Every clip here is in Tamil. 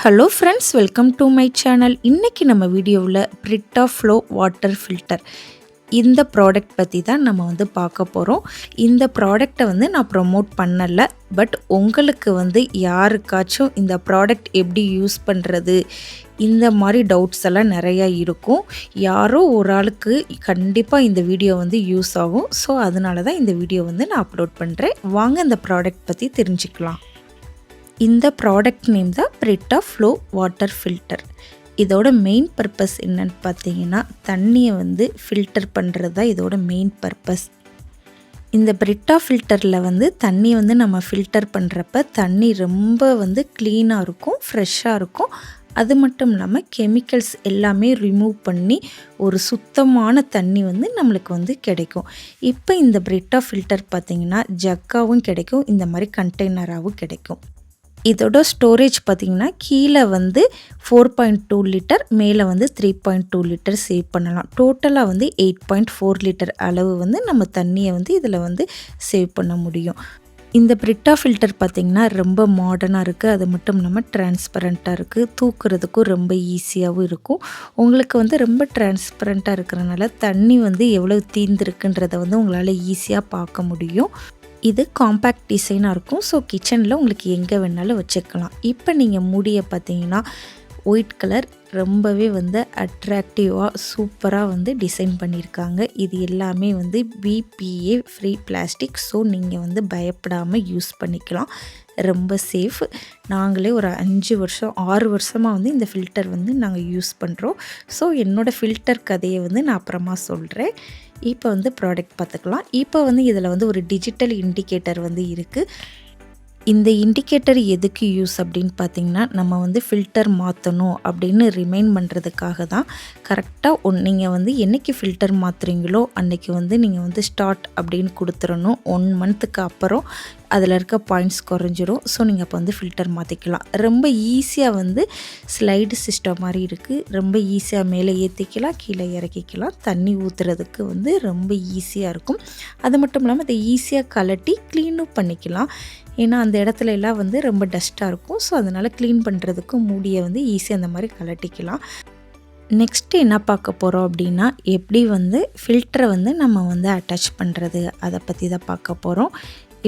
Hello friends, welcome to my channel. இன்றைக்கி நம்ம வீடியோவில் பிரிட்டா ஃப்ளோ வாட்டர் ஃபில்டர் இந்த ப்ராடக்ட் பற்றி தான் நம்ம பார்க்க போகிறோம். இந்த ப்ராடக்டை நான் ப்ரொமோட் பண்ணலை, பட் உங்களுக்கு யாருக்காச்சும் இந்த ப்ராடக்ட் எப்படி யூஸ் பண்ணுறது இந்த மாதிரி டவுட்ஸ் எல்லாம் நிறையா இருக்கும். யாரோ ஒரு ஆளுக்கு கண்டிப்பாக இந்த வீடியோ யூஸ் ஆகும். ஸோ அதனால தான் இந்த வீடியோ நான் அப்லோட் பண்ணுறேன். வாங்க இந்த ப்ராடக்ட் பற்றி தெரிஞ்சுக்கலாம். இந்த ப்ராடக்ட் நேம் தான் பிரிட்டா ஃப்ளோ வாட்டர் ஃபில்டர். இதோட மெயின் பர்பஸ் என்னன்னு பார்த்தீங்கன்னா, தண்ணியை ஃபில்டர் பண்ணுறது தான் இதோட மெயின் பர்பஸ். இந்த பிரிட்டா ஃபில்டரில் தண்ணியை நம்ம ஃபில்டர் பண்ணுறப்ப தண்ணி ரொம்ப க்ளீனாக இருக்கும், ஃப்ரெஷ்ஷாக இருக்கும். அது மட்டும் இல்லாமல் கெமிக்கல்ஸ் எல்லாமே ரிமூவ் பண்ணி ஒரு சுத்தமான தண்ணி நம்மளுக்கு கிடைக்கும். இப்போ இந்த பிரிட்டா ஃபில்டர் பார்த்திங்கன்னா ஜக்காவும் கிடைக்கும், இந்த மாதிரி கண்டெய்னராகவும் கிடைக்கும். இதோட ஸ்டோரேஜ் பார்த்திங்கன்னா கீழே 4.2 லிட்டர், மேலே 3.2 லிட்டர் சேவ் பண்ணலாம். டோட்டலாக 8.4 லிட்டர் அளவு நம்ம தண்ணியை இதில் சேவ் பண்ண முடியும். இந்த பிரிட்டா ஃபில்டர் பார்த்திங்கன்னா ரொம்ப மாடர்னாக இருக்குது. அது மட்டும் இல்லாமல் டிரான்ஸ்பரண்ட்டாக இருக்குது. தூக்குறதுக்கும் ரொம்ப ஈஸியாகவும் இருக்கும். உங்களுக்கு ரொம்ப டிரான்ஸ்பரண்ட்டாக இருக்கிறனால தண்ணி எவ்வளோ தீர்ந்துருக்குன்றதை உங்களால் ஈஸியாக பார்க்க முடியும். இது காம்பேக்ட் டிசைனாக இருக்கும். ஸோ கிச்சனில் உங்களுக்கு எங்கே வேணாலும் வச்சுக்கலாம். இப்போ நீங்கள் மூடியை பார்த்தீங்கன்னா ஒயிட் கலர் ரொம்பவே அட்ராக்டிவாக சூப்பராக டிசைன் பண்ணியிருக்காங்க. இது எல்லாமே பிபிஏ ஃப்ரீ பிளாஸ்டிக். ஸோ நீங்கள் பயப்படாமல் யூஸ் பண்ணிக்கலாம். ரொம்ப சேஃப். நாங்களே ஒரு 5 வருஷம் 6 வருஷமாக இந்த ஃபில்டர் நாங்கள் யூஸ் பண்ணுறோம். ஸோ என்னோடய ஃபில்டர் கதையை நான் அப்புறமா சொல்கிறேன். இப்போ ப்ராடக்ட் பார்த்துக்கலாம். இப்போ இதில் ஒரு டிஜிட்டல் இண்டிகேட்டர் இருக்குது. இந்த இண்டிகேட்டர் எதுக்கு யூஸ் அப்படின்னு பார்த்திங்கன்னா, நம்ம ஃபில்டர் மாற்றணும் அப்படின்னு ரிமைண்ட் பண்ணுறதுக்காக தான். கரெக்டாக நீங்கள் என்றைக்கு ஃபில்டர் மாற்றுறீங்களோ அன்றைக்கி நீங்கள் ஸ்டார்ட் அப்படின்னு கொடுத்துடணும். 1 மந்த்துக்கு அப்புறம் அதில் இருக்க பாயிண்ட்ஸ் குறைஞ்சிரும். ஸோ நீங்கள் அப்போ ஃபில்டர் மாற்றிக்கலாம். ரொம்ப ஈஸியாக ஸ்லைடு சிஸ்டம் மாதிரி இருக்குது. ரொம்ப ஈஸியாக மேலே ஏற்றிக்கலாம், கீழே இறக்கிக்கலாம். தண்ணி ஊற்றுறதுக்கு ரொம்ப ஈஸியாக இருக்கும். அது மட்டும் இல்லாமல் அதை ஈஸியாக கலட்டி க்ளீனும் பண்ணிக்கலாம். ஏன்னா அந்த இடத்துல எல்லாம் ரொம்ப டஸ்ட்டாக இருக்கும். ஸோ அதனால் க்ளீன் பண்ணுறதுக்கும் மூடியை ஈஸியாக அந்த மாதிரி கலட்டிக்கலாம். நெக்ஸ்ட்டு என்ன பார்க்க போகிறோம் அப்படின்னா, எப்படி ஃபில்டரை நம்ம அட்டாச் பண்ணுறது அதை பற்றி தான் பார்க்க போகிறோம்.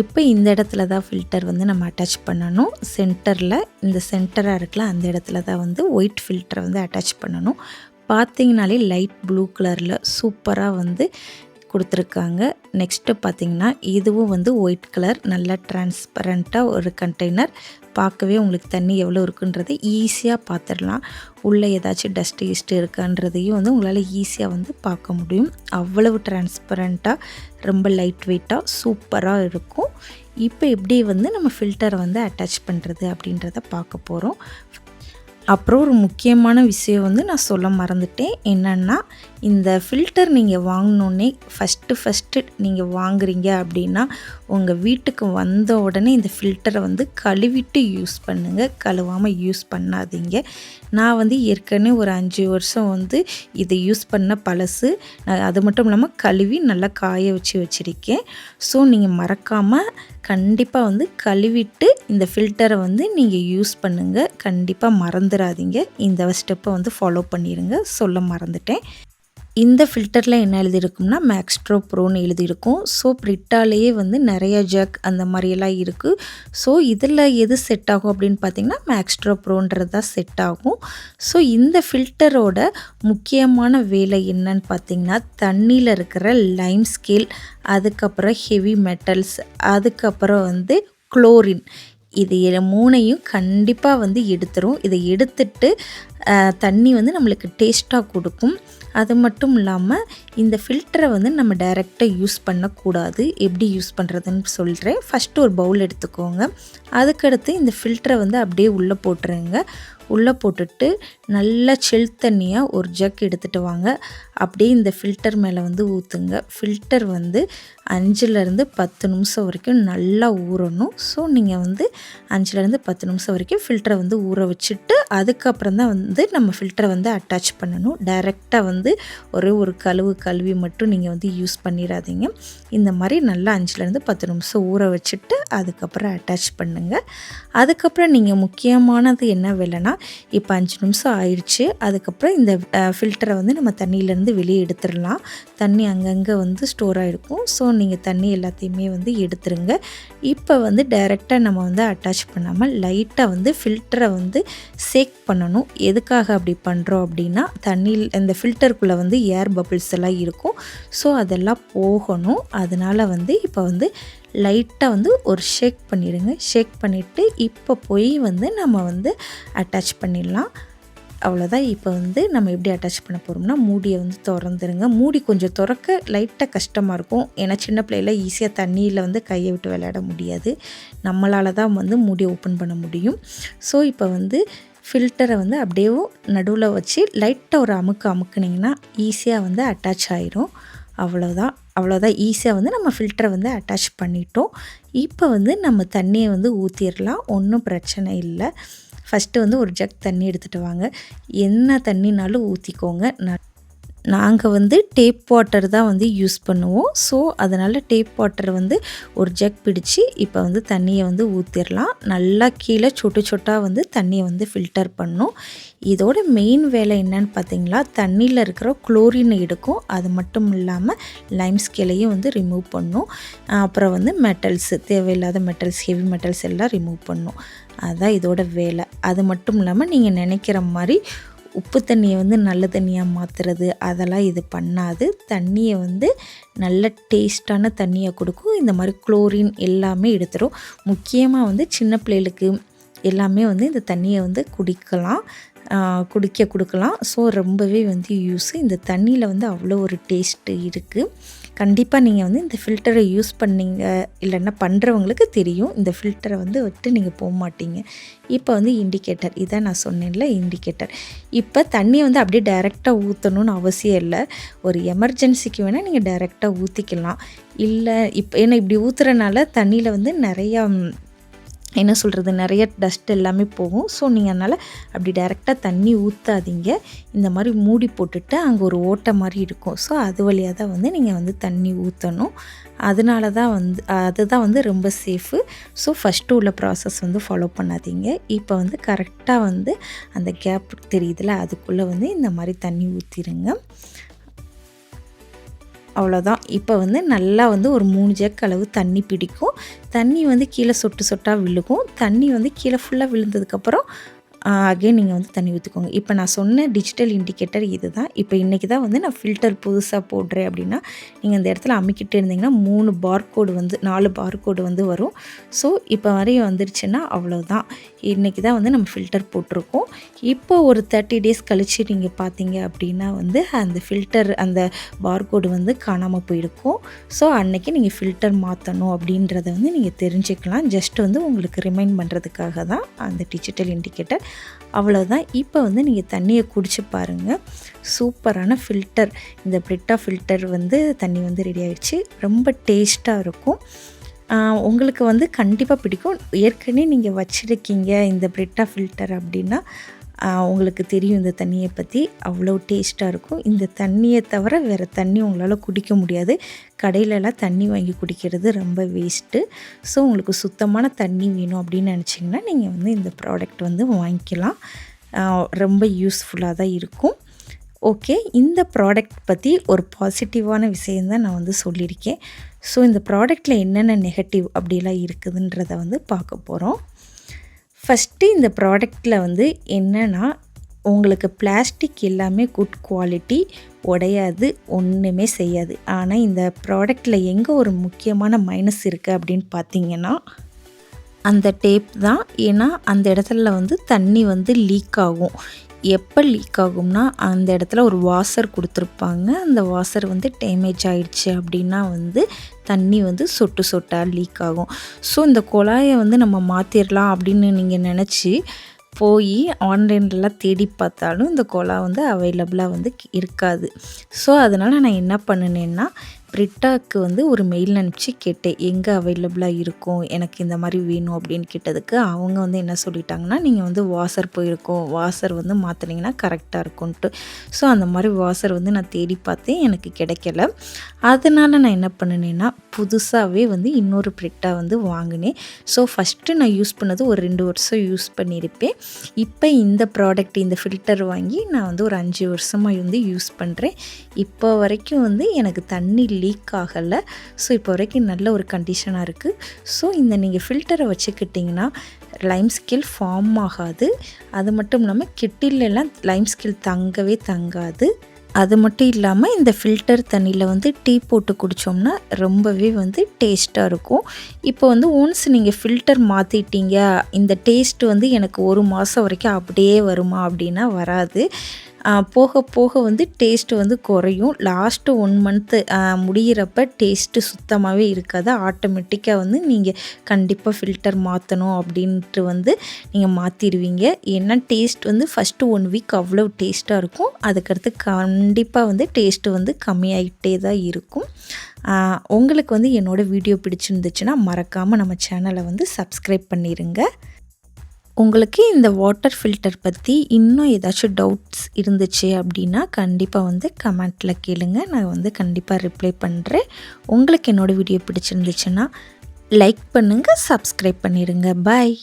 இப்போ இந்த இடத்துல தான் ஃபில்டர் நம்ம அட்டாச் பண்ணணும். சென்டரில் இந்த சென்டராக இருக்குல்ல, அந்த இடத்துல தான் ஒயிட் ஃபில்டரை அட்டாச் பண்ணணும். பார்த்திங்கனாலே லைட் ப்ளூ கலரில் சூப்பராக கொடுத்துருக்காங்க. நெக்ஸ்ட்டு பார்த்திங்கன்னா இதுவும் ஒயிட் கலர், நல்லா டிரான்ஸ்பரண்ட்டாக ஒரு கண்டெய்னர். பார்க்கவே உங்களுக்கு தண்ணி எவ்வளோ இருக்குன்றதை ஈஸியாக பார்த்துடலாம். உள்ளே ஏதாச்சும் டஸ்ட்டு இருக்கான்றதையும் உங்களால் ஈஸியாக பார்க்க முடியும். அவ்வளவு டிரான்ஸ்பரண்ட்டாக ரொம்ப லைட் வெயிட்டாக சூப்பராக இருக்கும். இப்போ எப்படி நம்ம ஃபில்டரை அட்டாச் பண்ணுறது அப்படின்றத பார்க்க போகிறோம். அப்புறம் ஒரு முக்கியமான விஷயம் நான் சொல்ல மறந்துட்டேன். என்னென்னா, இந்த ஃபில்டர் நீங்கள் வாங்கினோன்னே ஃபஸ்ட்டு நீங்கள் வாங்குறீங்க அப்படின்னா உங்கள் வீட்டுக்கு வந்த உடனே இந்த ஃபில்டரை கழுவிட்டு யூஸ் பண்ணுங்கள். கழுவாமல் யூஸ் பண்ணாதீங்க. நான் ஏற்கனவே ஒரு 5 வருஷம் இதை யூஸ் பண்ண பழசு. அது மட்டும் இல்லாமல் கழுவி நல்லா காய வச்சுருக்கேன். ஸோ நீங்கள் மறக்காமல் கண்டிப்பாக கழுவிட்டு இந்த ஃபில்டரை நீங்கள் யூஸ் பண்ணுங்கள். கண்டிப்பாக மறந்துடாதீங்க. இந்த ஸ்டெப்பை ஃபாலோ பண்ணிடுங்க. சொல்ல மறந்துட்டேன். இந்த ஃபில்டரில் என்ன எழுதியிருக்கும்னா மேக்ஸ்ட்ரோ ப்ரோன்னு எழுதியிருக்கும். ஸோ பிரிட்டாலேயே நிறைய ஜக் அந்த மாதிரியெல்லாம் இருக்குது. ஸோ இதில் எது செட் ஆகும் அப்படின்னு பார்த்திங்கன்னா மேக்ஸ்ட்ரோ ப்ரோன்றது தான் செட் ஆகும். ஸோ இந்த ஃபில்டரோட முக்கியமான வேலை என்னன்னு பார்த்திங்கன்னா, தண்ணியில் இருக்கிற லைம் ஸ்கேல், அதுக்கப்புறம் ஹெவி மெட்டல்ஸ், அதுக்கப்புறம் குளோரின், இது 3ஐயும் கண்டிப்பாக எடுத்துரும். இதை எடுத்துட்டு தண்ணி நம்மளுக்கு டேஸ்ட்டாக கொடுக்கும். அது மட்டும் இல்லாமல் இந்த ஃபில்டரை நம்ம டைரெக்டாக யூஸ் பண்ணக்கூடாது. எப்படி யூஸ் பண்ணுறதுன்னு சொல்கிறேன். ஃபஸ்ட்டு ஒரு பவுல் எடுத்துக்கோங்க. அதுக்கடுத்து இந்த ஃபில்டரை அப்படியே உள்ளே போட்டுருங்க. உள்ளே போட்டுட்டு நல்லா சில் தண்ணியாக ஒரு ஜக் எடுத்துகிட்டு வாங்க. அப்படியே இந்த ஃபில்டர் மேலே ஊற்றுங்க. ஃபில்டர் 5லேருந்து 10 நிமிஷம் வரைக்கும் நல்லா ஊறணும். ஸோ நீங்கள் 5லேருந்து 10 நிமிஷம் வரைக்கும் ஃபில்டரை ஊற வச்சுட்டு அதுக்கப்புறம் தான் நம்ம ஃபில்டரை அட்டாச் பண்ணணும். டைரெக்டாக ஒரே ஒரு கழுவி மட்டும் நீங்கள் யூஸ் பண்ணிடாதீங்க. இந்த மாதிரி நல்லா 5லேருந்து 10 நிமிஷம் ஊற வச்சுட்டு அதுக்கப்புறம் அட்டாச் பண்ணுங்கள். அதுக்கப்புறம் நீங்கள் முக்கியமானது என்ன வேலைன்னா, இப்போ 5 நிமிஷம் ஆயிடுச்சு. அதுக்கப்புறம் இந்த ஃபில்டரை வந்து நம்ம தண்ணியிலேருந்து வெளியே எடுத்துடலாம். தண்ணி அங்கங்கே வந்து ஸ்டோர் ஆகிருக்கும். ஸோ நீங்கள் தண்ணி எல்லாத்தையுமே வந்து எடுத்துருங்க. இப்போ வந்து டைரெக்டாக நம்ம வந்து அட்டாச் பண்ணாமல் லைட்டாக வந்து ஃபில்டரை வந்து சேக் பண்ணணும். எதுக்காக அப்படி பண்ணுறோம் அப்படின்னா, தண்ணியில் இந்த ஃபில்டருக்குள்ளே வந்து ஏர் பபிள்ஸ் எல்லாம் இருக்கும். ஸோ அதெல்லாம் போகணும். அதனால் வந்து இப்போ வந்து லைட்டாக வந்து ஒரு ஷேக் பண்ணிடுங்க. ஷேக் பண்ணிவிட்டு இப்போ போய் வந்து நம்ம வந்து அட்டாச் பண்ணிடலாம். அவ்வளோதான். இப்போ வந்து நம்ம எப்படி அட்டாச் பண்ண போகிறோம்னா, மூடியை வந்து திறந்துருங்க. மூடி கொஞ்சம் திறக்க லைட்டாக கஷ்டமாக இருக்கும். ஏன்னா சின்ன பிள்ளையில ஈஸியாக தண்ணியில் வந்து கையை விட்டு விளையாட முடியாது. நம்மளால் தான் வந்து மூடியை ஓப்பன் பண்ண முடியும். ஸோ இப்போ வந்து ஃபில்டரை வந்து அப்படியே நடுவில் வச்சு லைட்டாக ஒரு அமுக்குனிங்கன்னா ஈஸியாக வந்து அட்டாச் ஆயிரும். அவ்வளோதான் ஈஸியாக வந்து நம்ம ஃபில்டரை வந்து அட்டாச் பண்ணிட்டோம். இப்போ வந்து நம்ம தண்ணியை வந்து ஊற்றிடலாம். ஒன்றும் பிரச்சனை இல்லை. ஃபஸ்ட்டு வந்து ஒரு ஜக் தண்ணி எடுத்துகிட்டு வாங்க. என்ன தண்ணினாலும் ஊற்றிக்கோங்க. நாங்கள் வந்து டேப் வாட்டர் தான் வந்து யூஸ் பண்ணுவோம். ஸோ அதனால் டேப் வாட்டர் வந்து ஒரு ஜக் பிடிச்சி இப்போ வந்து தண்ணியை வந்து ஊற்றிடலாம். நல்லா கீழே சொட்டு சொட்டாக வந்து தண்ணியை வந்து ஃபில்டர் பண்ணும். இதோட மெயின் வேலை என்னன்னு பார்த்தீங்களா, தண்ணியில் இருக்கிற குளோரின் எடுக்கும். அது மட்டும் இல்லாமல் லைம் ஸ்கேலையும் வந்து ரிமூவ் பண்ணும். அப்புறம் வந்து மெட்டல்ஸு, தேவையில்லாத மெட்டல்ஸ், ஹெவி மெட்டல்ஸ் எல்லாம் ரிமூவ் பண்ணும். அதுதான் இதோட வேலை. அது மட்டும் இல்லாமல் நீங்கள் நினைக்கிற மாதிரி உப்பு தண்ணியை வந்து நல்ல தண்ணியாக மாற்றுறது அதெல்லாம் இது பண்ணாது. தண்ணியை வந்து நல்ல டேஸ்ட்டான தண்ணியை கொடுக்கும். இந்த மாதிரி குளோரின் எல்லாமே எடுத்துரும். முக்கியமாக வந்து சின்ன பிள்ளைகளுக்கு எல்லாமே வந்து இந்த தண்ணியை வந்து கொடுக்கலாம். ஸோ ரொம்பவே வந்து யூஸு. இந்த தண்ணியில் வந்து அவ்வளோ ஒரு டேஸ்ட்டு இருக்குது. கண்டிப்பாக நீங்கள் வந்து இந்த ஃபில்டரை யூஸ் பண்ணிங்க இல்லைன்னா பண்ணுறவங்களுக்கு தெரியும். இந்த ஃபில்டரை வந்து விட்டு நீங்கள் போக மாட்டீங்க. இப்போ வந்து இண்டிகேட்டர், இதான் நான் சொன்னேன்ல இண்டிகேட்டர். இப்போ தண்ணியை வந்து அப்படியே டைரெக்டாக ஊற்றணும்னு அவசியம் இல்லை. ஒரு எமர்ஜென்சிக்கு வேணால் நீங்கள் டைரெக்டாக ஊற்றிக்கலாம். இல்லை ஏன்னா இப்படி ஊற்றுறனால தண்ணியில் வந்து நிறைய டஸ்ட் எல்லாமே போகும். ஸோ நீங்கள் அதனால் அப்படி டைரெக்டாக தண்ணி ஊற்றாதீங்க. இந்த மாதிரி மூடி போட்டுட்டு அங்கே ஒரு ஓட்டை மாதிரி இருக்கும். ஸோ அது வழியாக தான் வந்து நீங்கள் வந்து தண்ணி ஊற்றணும். அதுதான் வந்து ரொம்ப சேஃபு. ஸோ ஃபஸ்ட்டு உள்ள ப்ராசஸ் வந்து ஃபாலோ பண்ணாதீங்க. இப்போ வந்து கரெக்டாக வந்து அந்த கேப் தெரியுதுல, அதுக்குள்ளே வந்து இந்த மாதிரி தண்ணி ஊற்றிடுங்க. அவ்வளோதான். இப்போ வந்து நல்லா வந்து ஒரு 3 ஜக் அளவு தண்ணி பிடிக்கும். தண்ணி வந்து கீழே சொட்டு சொட்டாக விழுகும். தண்ணி வந்து கீழே ஃபுல்லாக விழுந்ததுக்கப்புறம் அகைன் நீங்கள் வந்து தண்ணி ஊற்றிக்கோங்க. இப்போ நான் சொன்ன டிஜிட்டல் இண்டிகேட்டர் இது தான். இப்போ இன்றைக்கி தான் வந்து நான் ஃபில்டர் புதுசாக போடுறேன் அப்படின்னா, நீங்கள் இந்த இடத்துல அமுக்கிட்டு இருந்தீங்கன்னா 4 பார்கோடு வந்து வரும். ஸோ இப்போ வரையும் வந்துருச்சுன்னா அவ்வளோதான். இன்றைக்கி தான் வந்து நம்ம ஃபில்டர் போட்டிருக்கோம். இப்போ ஒரு 30 டேஸ் கழித்து நீங்கள் பார்த்தீங்க அப்படின்னா வந்து அந்த பார்கோடு வந்து காணாமல் போயிருக்கும். ஸோ அன்றைக்கி நீங்கள் ஃபில்டர் மாற்றணும் அப்படின்றத வந்து நீங்கள் தெரிஞ்சுக்கலாம். ஜஸ்ட் வந்து உங்களுக்கு ரிமைண்ட் பண்ணுறதுக்காக தான் அந்த டிஜிட்டல் இண்டிகேட்டர். அவ்வளோதான். இப்போ வந்து நீங்கள் தண்ணியை குடிச்சு பாருங்கள். சூப்பரான ஃபில்டர், இந்த பிரிட்டா ஃபில்டர் வந்து தண்ணி வந்து ரெடி ஆகிடுச்சு. ரொம்ப டேஸ்ட்டாக இருக்கும். உங்களுக்கு வந்து கண்டிப்பாக பிடிக்கும். ஏற்கனவே நீங்கள் வச்சுருக்கீங்க இந்த பிரிட்டா ஃபில்டர் அப்படின்னா உங்களுக்கு தெரியும் இந்த தண்ணியை பற்றி. அவ்வளோ டேஸ்ட்டாக இருக்கும். இந்த தண்ணியை தவிர வேறு தண்ணி உங்களால் குடிக்க முடியாது. கடையிலலாம் தண்ணி வாங்கி குடிக்கிறது ரொம்ப வேஸ்ட்டு. ஸோ உங்களுக்கு சுத்தமான தண்ணி வேணும் அப்படின்னு நினச்சிங்கன்னா நீங்கள் வந்து இந்த ப்ராடக்ட் வந்து வாங்கிக்கலாம். ரொம்ப யூஸ்ஃபுல்லாக தான் இருக்கும். ஓகே, இந்த ப்ராடக்ட் பற்றி ஒரு பாசிட்டிவான விஷயந்தான் நான் வந்து சொல்லியிருக்கேன். ஸோ இந்த ப்ராடக்டில் என்னென்ன நெகட்டிவ் அப்படிலாம் இருக்குதுன்றதை வந்து பார்க்க போகிறோம். ஃபஸ்ட்டு இந்த ப்ராடக்டில் வந்து என்னென்னா, உங்களுக்கு பிளாஸ்டிக் எல்லாமே குட் குவாலிட்டி, உடையாது, ஒன்றுமே செய்யாது. ஆனால் இந்த ப்ராடக்டில் எங்கே ஒரு முக்கியமான மைனஸ் இருக்குது அப்படின்னு பார்த்தீங்கன்னா, அந்த டேப் தான். ஏன்னா அந்த இடத்துல வந்து தண்ணி வந்து லீக் ஆகும். எப்போ லீக் ஆகும்னா, அந்த இடத்துல ஒரு வாஷர் கொடுத்துருப்பாங்க. அந்த வாஷர் வந்து டேமேஜ் ஆகிடுச்சு அப்படின்னா வந்து தண்ணி வந்து சொட்டு சொட்டாக லீக் ஆகும். ஸோ இந்த குழாயை வந்து நம்ம மாற்றிடலாம் அப்படின்னு நீங்கள் நினச்சி போய் ஆன்லைன்லலாம் தேடி பார்த்தாலும் இந்த குழாய் வந்து அவைலபிளாக வந்து இருக்காது. ஸோ அதனால் நான் என்ன பண்ணினேன்னா, பிரிட்டாக்கு வந்து ஒரு மெயில் அனுப்பிச்சு கேட்டேன், எங்கே அவைலபிளாக இருக்கும், எனக்கு இந்த மாதிரி வேணும் அப்படின்னு கேட்டதுக்கு அவங்க வந்து என்ன சொல்லிட்டாங்கன்னா, நீங்கள் வந்து வாசர் போயிருக்கோம், வாசர் வந்து மாற்றினீங்கன்னா கரெக்டாக இருக்கும்ன்ட்டு. ஸோ அந்த மாதிரி வாசர் வந்து நான் தேடி பார்த்தேன், எனக்கு கிடைக்கல. அதனால் நான் என்ன பண்ணினேன்னா, புதுசாகவே வந்து இன்னொரு பிரிட்டா வந்து வாங்கினேன். ஸோ ஃபஸ்ட்டு நான் யூஸ் பண்ணது ஒரு 2 வருஷம் யூஸ் பண்ணியிருப்பேன். இப்போ இந்த ப்ராடக்ட், இந்த ஃபில்டர் வாங்கி நான் வந்து ஒரு 5 வருஷமாக வந்து யூஸ் பண்ணுறேன். இப்போ வரைக்கும் வந்து எனக்கு தண்ணி லீக் ஆகலை. ஸோ இப்போ வரைக்கும் நல்ல ஒரு கண்டிஷனாக இருக்குது. ஸோ இந்த நீங்கள் ஃபில்டரை வச்சுக்கிட்டிங்கன்னா லைம் ஸ்கில் ஃபார்ம் ஆகாது. அது மட்டும் இல்லாமல் கெட்டிலெல்லாம் லைம் ஸ்கில் தங்கவே தங்காது. அது மட்டும் இல்லாமல் இந்த ஃபில்டர் தண்ணியில் வந்து டீ போட்டு குடித்தோம்னா ரொம்பவே வந்து டேஸ்ட்டாக இருக்கும். இப்போ வந்து ஒன்ஸ் நீங்கள் ஃபில்டர் மாற்றிட்டீங்க, இந்த டேஸ்ட் வந்து எனக்கு 1 மாதம் வரைக்கும் அப்படியே வருமா அப்படின்னா வராது. போக போக வந்து டேஸ்ட்டு வந்து குறையும். லாஸ்ட்டு 1 மந்த்து முடிகிறப்ப டேஸ்ட்டு சுத்தமாகவே இருக்காது. ஆட்டோமேட்டிக்காக வந்து நீங்கள் கண்டிப்பாக ஃபில்டர் மாற்றணும் அப்படின்ட்டு வந்து நீங்கள் மாற்றிடுவீங்க. ஏன்னா டேஸ்ட் வந்து ஃபஸ்ட்டு 1 வீக் அவ்வளோ டேஸ்ட்டாக இருக்கும். அதுக்கடுத்து கண்டிப்பாக வந்து டேஸ்ட்டு வந்து கம்மியாகிட்டே தான் இருக்கும். உங்களுக்கு வந்து என்னோடய வீடியோ பிடிச்சிருந்துச்சுன்னா மறக்காமல் நம்ம சேனலை வந்து சப்ஸ்கிரைப் பண்ணிடுங்க. உங்களுக்கு இந்த வாட்டர் ஃபில்டர் பற்றி இன்னும் ஏதாச்சும் டவுட்ஸ் இருந்துச்சு அப்படின்னா கண்டிப்பாக வந்து கமெண்ட்டில் கேளுங்க. நான் வந்து கண்டிப்பாக ரிப்ளை பண்ணுறேன். உங்களுக்கு என்னோடய வீடியோ பிடிச்சிருந்துச்சுன்னா லைக் பண்ணுங்கள், சப்ஸ்கிரைப் பண்ணிடுங்க. பாய்.